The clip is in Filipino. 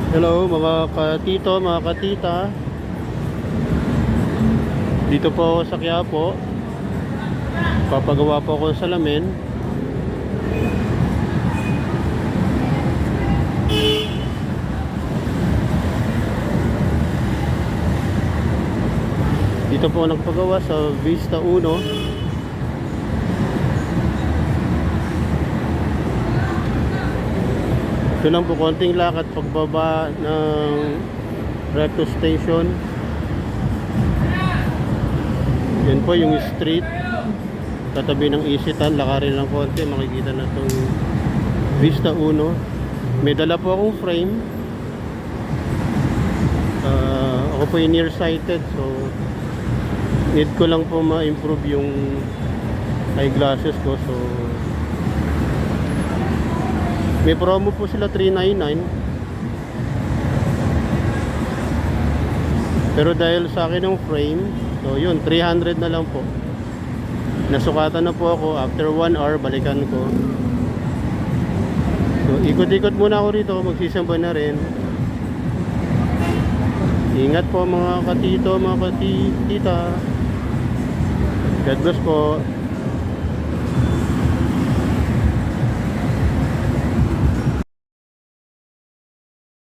Hello mga katito, mga katita. Dito po ako sa Quiapo. Papagawa po ako ng salamin. Dito po ako nagpagawa sa Vista 1. Ito lang po, konting lakad pagbaba ng Recto Station. Yan po yung street, katabi ng Isitan. Lakarin lang konti, makikita na itong Vista 1. May dala po akong frame. Ako po yung nearsighted, so need ko lang po ma-improve yung eyeglasses ko. So may promo po sila, $399. Pero dahil sa akin ng frame, so yun, $300 na lang po. Nasukatan na po ako. After 1 hour, balikan ko. So ikot-ikot muna ako rito, magsisambay na rin. Ingat po mga katito, mga katita. God bless po.